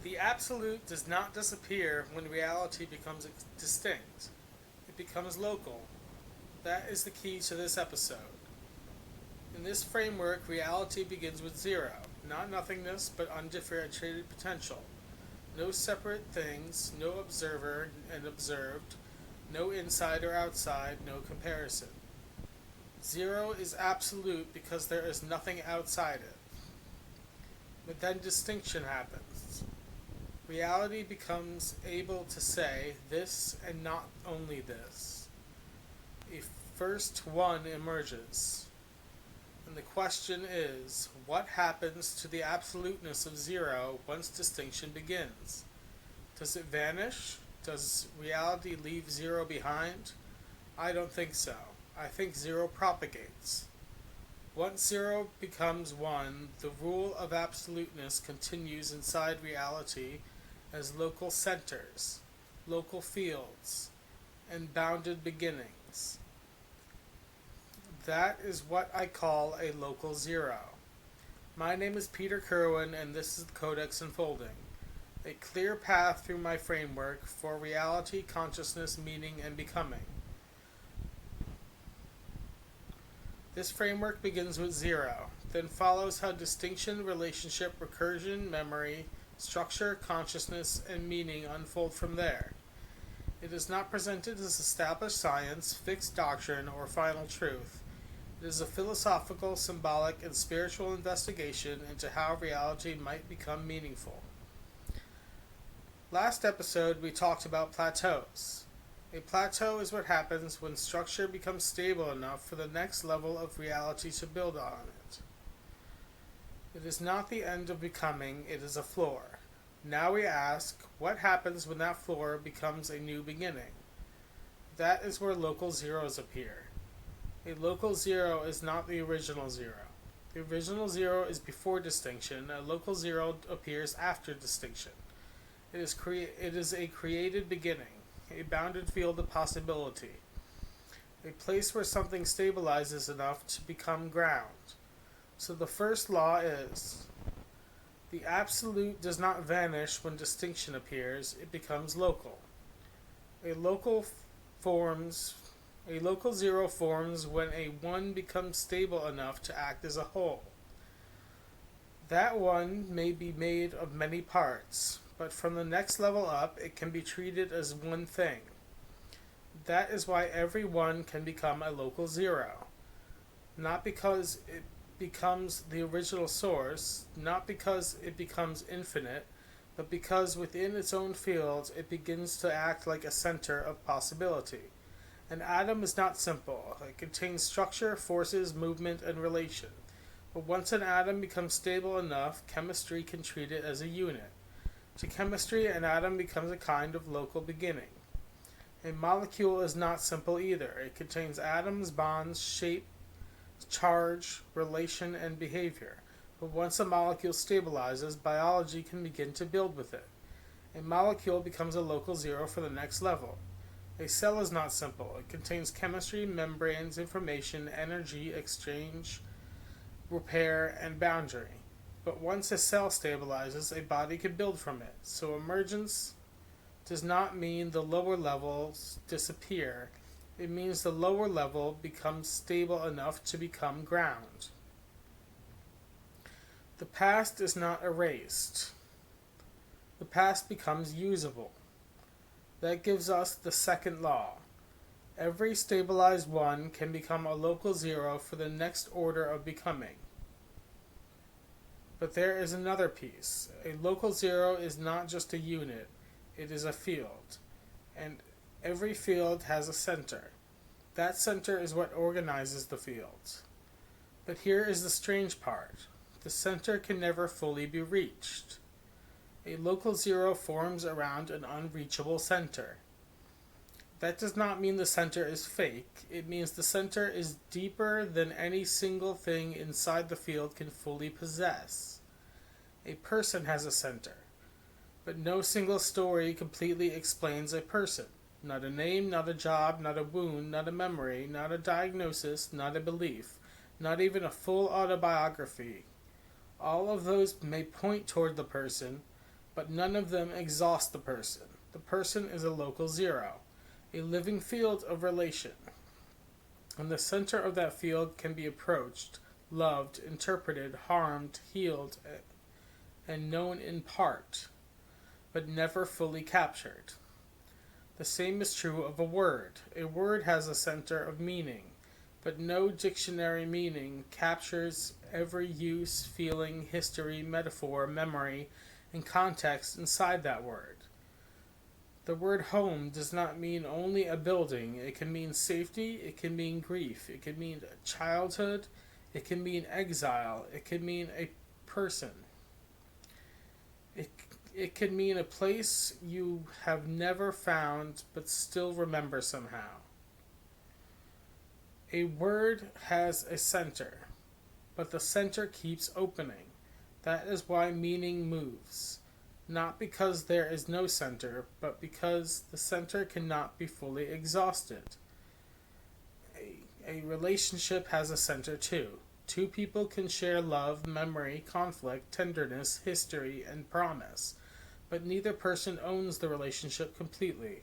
The absolute does not disappear when reality becomes distinct. It becomes local. That is the key to this episode. In this framework, reality begins with zero, not nothingness, but undifferentiated potential. No separate things, no observer and observed, no inside or outside, no comparison. Zero is absolute because there is nothing outside it. But then distinction happens. Reality becomes able to say this and not only this. A first one emerges. And the question is, what happens to the absoluteness of zero once distinction begins? Does it vanish? Does reality leave zero behind? I don't think so. I think zero propagates. Once zero becomes one, the rule of absoluteness continues inside reality as local centers, local fields, and bounded beginnings. That is what I call a local zero. My name is Peter Kerwin, and this is the Codex Unfolding, a clear path through my framework for reality, consciousness, meaning, and becoming. This framework begins with zero, then follows how distinction, relationship, recursion, memory, structure, consciousness, and meaning unfold from there. It is not presented as established science, fixed doctrine, or final truth. It is a philosophical, symbolic, and spiritual investigation into how reality might become meaningful. Last episode, we talked about plateaus. A plateau is what happens when structure becomes stable enough for the next level of reality to build on it. It is not the end of becoming, it is a floor. Now we ask, what happens when that floor becomes a new beginning? That is where local zeros appear. A local zero is not the original zero. The original zero is before distinction. A local zero appears after distinction. It is a created beginning, a bounded field of possibility, a place where something stabilizes enough to become ground. So the first law is, the absolute does not vanish when distinction appears, it becomes local. A local zero forms when a one becomes stable enough to act as a whole. That one may be made of many parts, but from the next level up, it can be treated as one thing. That is why every one can become a local zero. Not because it becomes the original source, not because it becomes infinite, but because within its own field, it begins to act like a center of possibility. An atom is not simple. It contains structure, forces, movement, and relation. But once an atom becomes stable enough, chemistry can treat it as a unit. To chemistry, an atom becomes a kind of local beginning. A molecule is not simple either. It contains atoms, bonds, shape, charge, relation, and behavior. But once a molecule stabilizes, biology can begin to build with it. A molecule becomes a local zero for the next level. A cell is not simple. It contains chemistry, membranes, information, energy, exchange, repair, and boundary. But once a cell stabilizes, a body can build from it. So emergence does not mean the lower levels disappear. It means the lower level becomes stable enough to become ground. The past is not erased. The past becomes usable. That gives us the second law. Every stabilized one can become a local zero for the next order of becoming. But there is another piece. A local zero is not just a unit, it is a field. And every field has a center. That center is what organizes the field. But here is the strange part. The center can never fully be reached. A local zero forms around an unreachable center. That does not mean the center is fake. It means the center is deeper than any single thing inside the field can fully possess. A person has a center, but no single story completely explains a person. Not a name, not a job, not a wound, not a memory, not a diagnosis, not a belief, not even a full autobiography. All of those may point toward the person, but none of them exhaust the person. The person is a local zero, a living field of relation. And the center of that field can be approached, loved, interpreted, harmed, healed, and known in part, but never fully captured. The same is true of a word. A word has a center of meaning, but no dictionary meaning captures every use, feeling, history, metaphor, memory, and context inside that word. The word home does not mean only a building. It can mean safety, it can mean grief, it can mean childhood, it can mean exile, it can mean a person. It can mean a place you have never found but still remember somehow. A word has a center, but the center keeps opening. That is why meaning moves. Not because there is no center, but because the center cannot be fully exhausted. A relationship has a center too. Two people can share love, memory, conflict, tenderness, history, and promise, but neither person owns the relationship completely.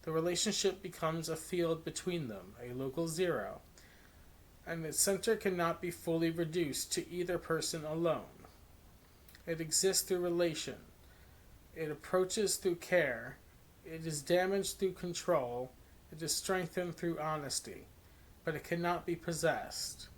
The relationship becomes a field between them, a local zero, and its center cannot be fully reduced to either person alone. It exists through relation. It approaches through care. It is damaged through control. It is strengthened through honesty, but it cannot be possessed.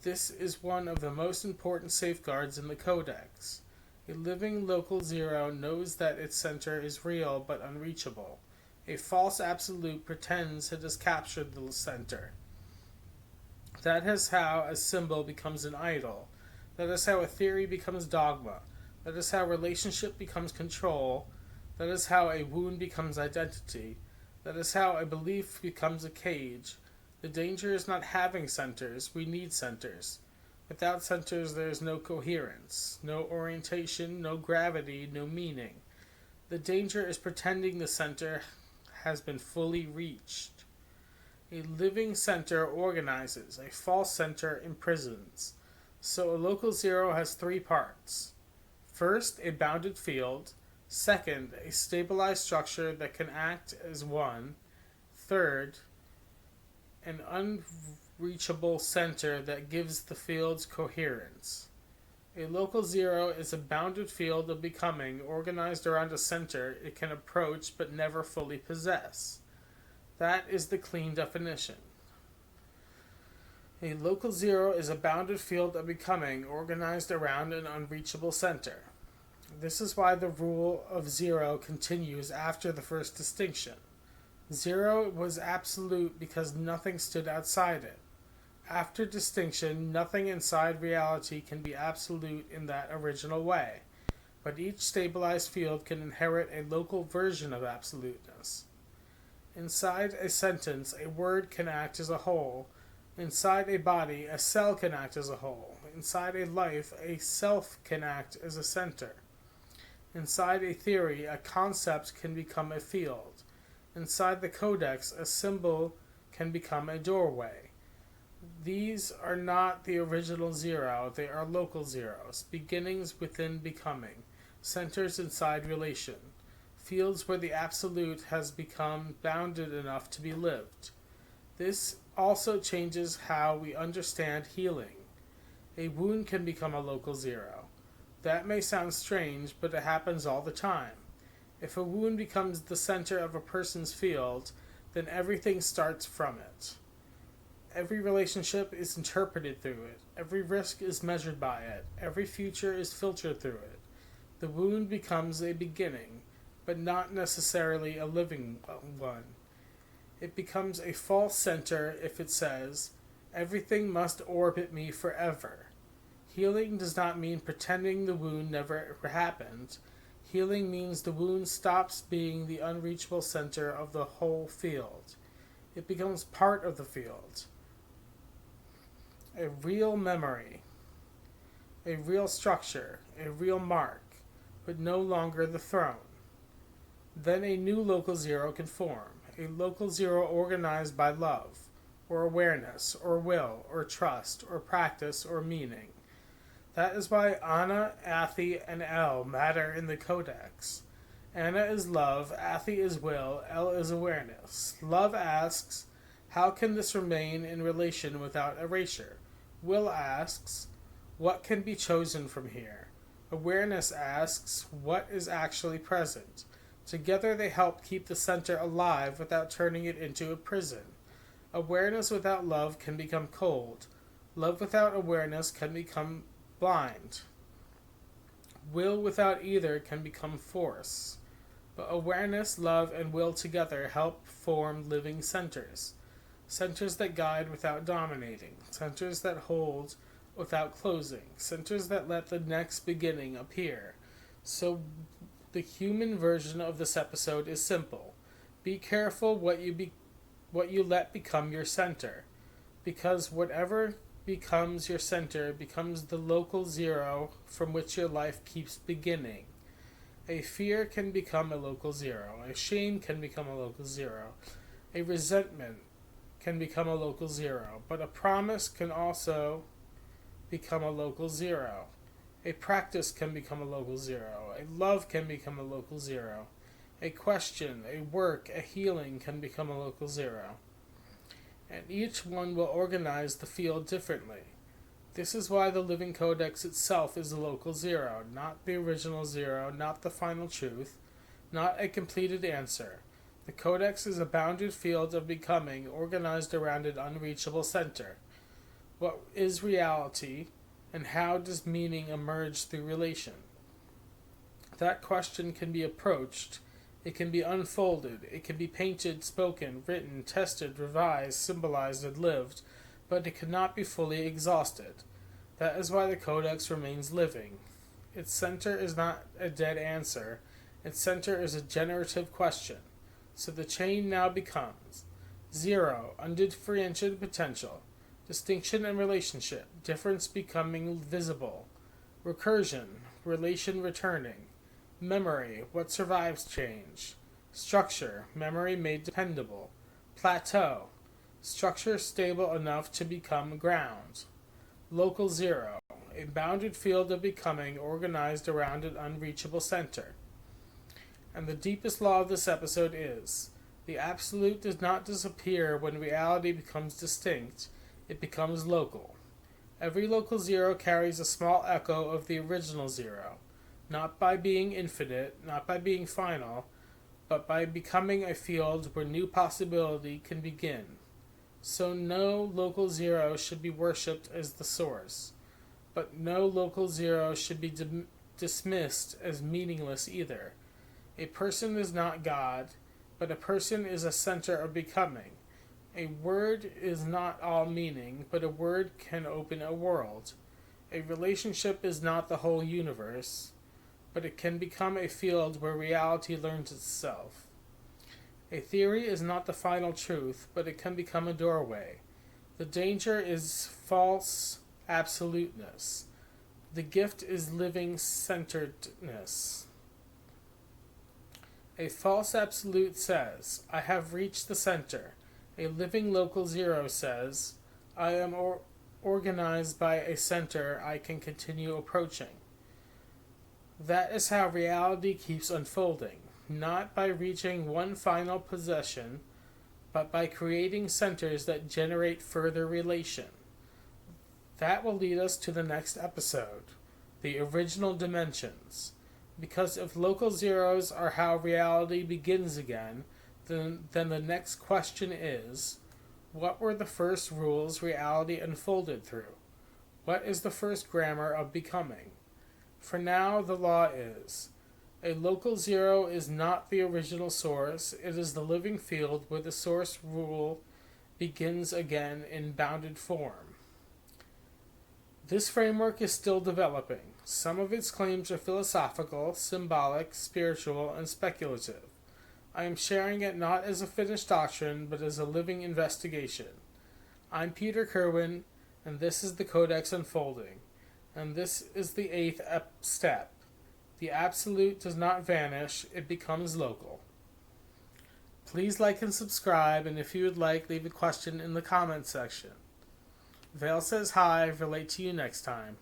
This is one of the most important safeguards in the Codex. A living local zero knows that its center is real but unreachable. A false absolute pretends it has captured the center. That is how a symbol becomes an idol. That is how a theory becomes dogma. That is how relationship becomes control. That is how a wound becomes identity. That is how a belief becomes a cage. The danger is not having centers. We need centers. Without centers, there is no coherence, no orientation, no gravity, no meaning. The danger is pretending the center has been fully reached. A living center organizes. A false center imprisons. So a local zero has three parts. First, a bounded field. Second, a stabilized structure that can act as one. Third, an unreachable center that gives the fields coherence. A local zero is a bounded field of becoming organized around a center it can approach but never fully possess. That is the clean definition. A local zero is a bounded field of becoming organized around an unreachable center. This is why the rule of zero continues after the first distinction. Zero was absolute because nothing stood outside it. After distinction, nothing inside reality can be absolute in that original way, but each stabilized field can inherit a local version of absoluteness. Inside a sentence, a word can act as a whole. Inside a body, a cell can act as a whole. Inside a life, a self can act as a center. Inside a theory, a concept can become a field. Inside the Codex, a symbol can become a doorway. These are not the original zero, they are local zeros, beginnings within becoming, centers inside relation, fields where the absolute has become bounded enough to be lived. This also changes how we understand healing. A wound can become a local zero. That may sound strange, but it happens all the time. If a wound becomes the center of a person's field, then everything starts from it. Every relationship is interpreted through it. Every risk is measured by it. Every future is filtered through it. The wound becomes a beginning, but not necessarily a living one. It becomes a false center if it says, everything must orbit me forever. Healing does not mean pretending the wound never happened. Healing means the wound stops being the unreachable center of the whole field. It becomes part of the field. A real memory, a real structure, a real mark, but no longer the throne. Then a new local zero can form, a local zero organized by love, or awareness, or will, or trust, or practice, or meaning. That is why Anna, Athi, and El matter in the Codex. Anna is love, Athi is will, El is awareness. Love asks, how can this remain in relation without erasure? Will asks, what can be chosen from here? Awareness asks, what is actually present? Together they help keep the center alive without turning it into a prison. Awareness without love can become cold. Love without awareness can become blind. Will without either can become force. But awareness, love, and will together help form living centers. Centers that guide without dominating. Centers that hold without closing. Centers that let the next beginning appear. So the human version of this episode is simple. Be careful what you let become your center. Because whatever becomes your center becomes the local zero from which your life keeps beginning. A fear can become a local zero. A shame can become a local zero. A resentment can become a local zero. But a promise can also become a local zero. A practice can become a local zero. A love can become a local zero. A question, a work, a healing can become a local zero. And each one will organize the field differently. This is why the Living Codex itself is a local zero, not the original zero, not the final truth, not a completed answer. The Codex is a bounded field of becoming organized around an unreachable center. What is reality, and how does meaning emerge through relation? That question can be approached. It can be unfolded, it can be painted, spoken, written, tested, revised, symbolized, and lived, but it cannot be fully exhausted. That is why the Codex remains living. Its center is not a dead answer, its center is a generative question. So the chain now becomes 0, undifferentiated potential, distinction and relationship, difference becoming visible, recursion, relation returning, memory, what survives change. Structure, memory made dependable. Plateau, structure stable enough to become ground. Local zero, a bounded field of becoming organized around an unreachable center. And the deepest law of this episode is, the absolute does not disappear when reality becomes distinct, it becomes local. Every local zero carries a small echo of the original zero. Not by being infinite, not by being final, but by becoming a field where new possibility can begin. So no local zero should be worshipped as the source, but no local zero should be dismissed as meaningless either. A person is not God, but a person is a center of becoming. A word is not all meaning, but a word can open a world. A relationship is not the whole universe, but it can become a field where reality learns itself. A theory is not the final truth, but it can become a doorway. The danger is false absoluteness. The gift is living centeredness. A false absolute says, I have reached the center. A living local zero says, I am organized by a center I can continue approaching. That is how reality keeps unfolding, not by reaching one final possession, but by creating centers that generate further relation. That will lead us to the next episode, the original dimensions. Because if local zeros are how reality begins again, then the next question is, what were the first rules reality unfolded through? What is the first grammar of becoming? For now, the law is, a local zero is not the original source, it is the living field where the source rule begins again in bounded form. This framework is still developing. Some of its claims are philosophical, symbolic, spiritual, and speculative. I am sharing it not as a finished doctrine, but as a living investigation. I'm Peter Kerwin, and this is the Codex Unfolding. And this is the 8th step. The absolute does not vanish, it becomes local. Please like and subscribe, and if you would like, leave a question in the comments section. Vale says hi, relate to you next time.